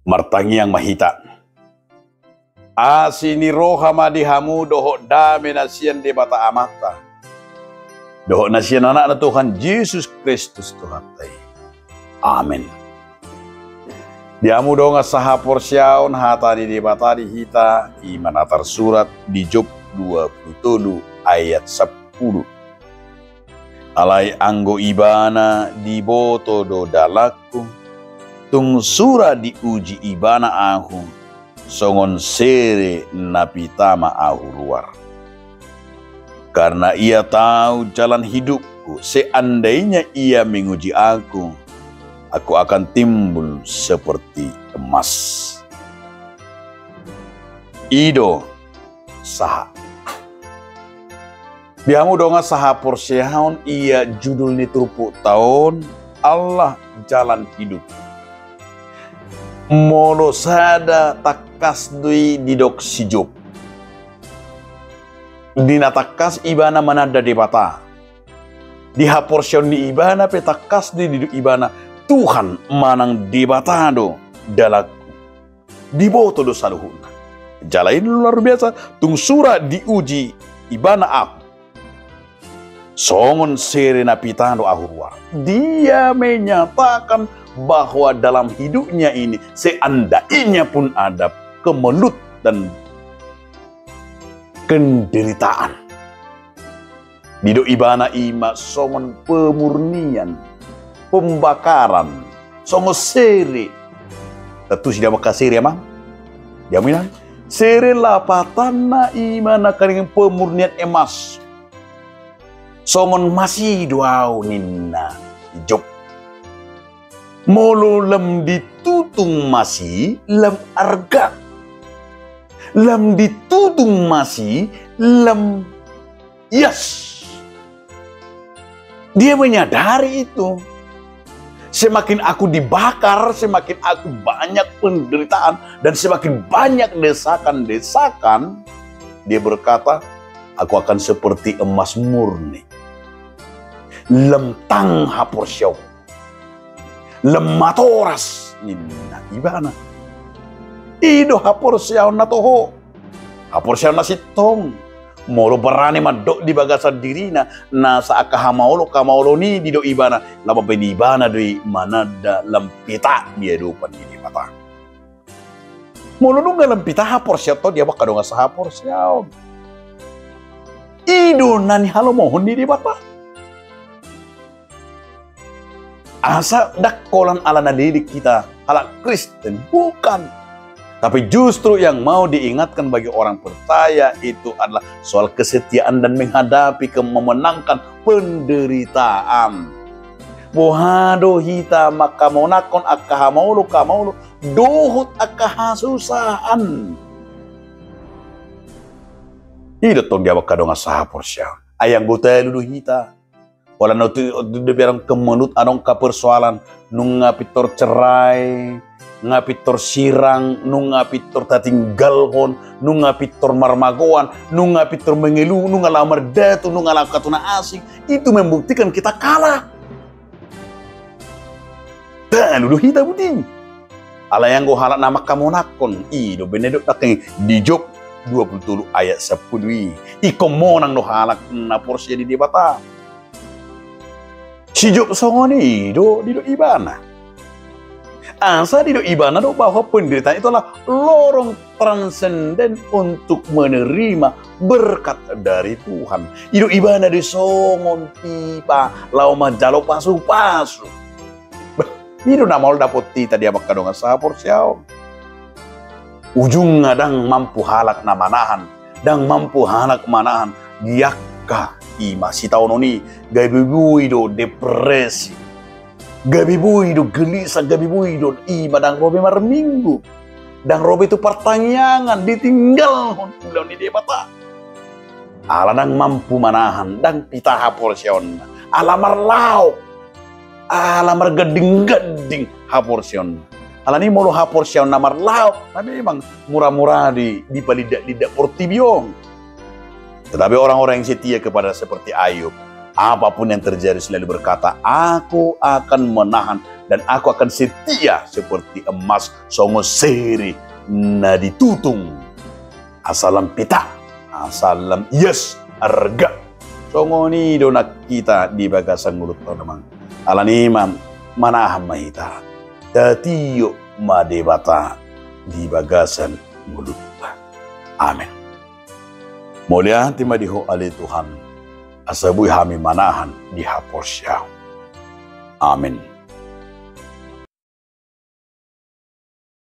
Martangi yang mahita. Asini roha madihamu doho dame nasian de bata amata. Doho nasian anak Tuhan Yesus Kristus Tuhan tay. Amin. Diamu donga saha porsiaun hatani de bata di hita iman atar surat di Job 27 ayat 10. Alai anggo ibana di boto do dalaku, tung sura diuji ibana ahu, songon sere napitama ahu luar. Karena ia tahu jalan hidupku, seandainya ia menguji aku akan timbul seperti emas. Ido saha. Biamu donga saha porsiaun ia judul ni turupuk tahun Allah jalan hidup. Molo sada takas dui didok si Job. Dina takas ibana manada di bata. Diha porsion di ibana petakas di didok ibana. Tuhan manang di bata do dalaku. Diboto do saluhuna. Jalain luar biasa. Tung surah diuji ibana aku. Songon serena pitando ahurwa. Dia menyatakan bahwa dalam hidupnya ini seandainya pun ada kemelut dan kenderitaan. Dido ibana ima songon pemurnian, pembakaran, songon seri. Tentu sudah maka seri emang. Jaminan. Seri lapatana imana karing pemurnian emas. Songon masih duau ninna Job. Molo lem ditutung masih lem arga. Lem ditutung masih lem yes. Dia menyadari itu. Semakin aku dibakar, semakin aku banyak penderitaan dan semakin banyak desakan-desakan, dia berkata, aku akan seperti emas murni. Lemtang hapor syau. Lematoras nina ibana. Ido hapor syau na toho. Hapor syau na sitong. Molo berani madok di bagasan dirina. Na sa akahamaulo kamaulo ni dido ibana. Lama pedi ibana doi manada lempita dia dupan ini mata. Molo nunga lempita hapor syau to dia baka donga sa hapor syau. Ido nani halo mohon di bata. Asa dakolan ala nadidik kita, ala Kristen, bukan. Tapi justru yang mau diingatkan bagi orang percaya itu adalah soal kesetiaan dan menghadapi memenangkan penderitaan. Bohado hita makamonakon akahamaulo kamaulo dohot akahasusahan. Ida tong dia bakadonga saha porsya. Ayang gotay lulu hita. Wala na ito pirang kemenut anong kapersoalan nung ngapitor cerai, ngapitor sirang, nung ngapitor tatinggalhon, nung ngapitor marmagoan, nung ngapitor mengeluh, nung ngalamar datu, nung ngalakat na asing, itu membuktikan kita kalah. Dan udah kita buting. Ala yang go halak nama kamonakon, do benedok takeng di Job 27 ayat 10. Iko monang no halak na porsi di debata. Si Job songoni do ibana. Asa di do ibana do bahwa penderitaan itu adalah lorong transenden untuk menerima berkat dari Tuhan. Ido ibana di songon pipa lau majalo pasu-pasu. Ido namol dapot tita dia bakadonga sapor siao. Ujung ngadang mampu halak na manahan, dang mampu halak manahan giakka ima si tahun ini gabi buido depresi, gabi buido gelisah, gabi buido ima dang robe marminggu, dang robe itu pertanyaan ditinggal bulan di debata. Ala dang mampu manahan, dang pita hapor sion, alamar lau, alamar geding-geding hapor sion. Ala ni mulu hapor sion namar lau, tapi memang murah-murah di palidak-lidak portibiong. Tetapi orang-orang yang setia kepada seperti Ayub, Apapun yang terjadi selalu berkata, aku akan menahan dan aku akan setia seperti emas songo seri na ditutung. Asalam pita, asalam yes arga. Songo ni do nakita di bagasan mulut namang. Alaniman manahan mahita. Tatiyo madebata di bagasan mulut. Amin. Mulia timadiho ali Tuhan. Asabui hami manahan di hapos siya. Amin.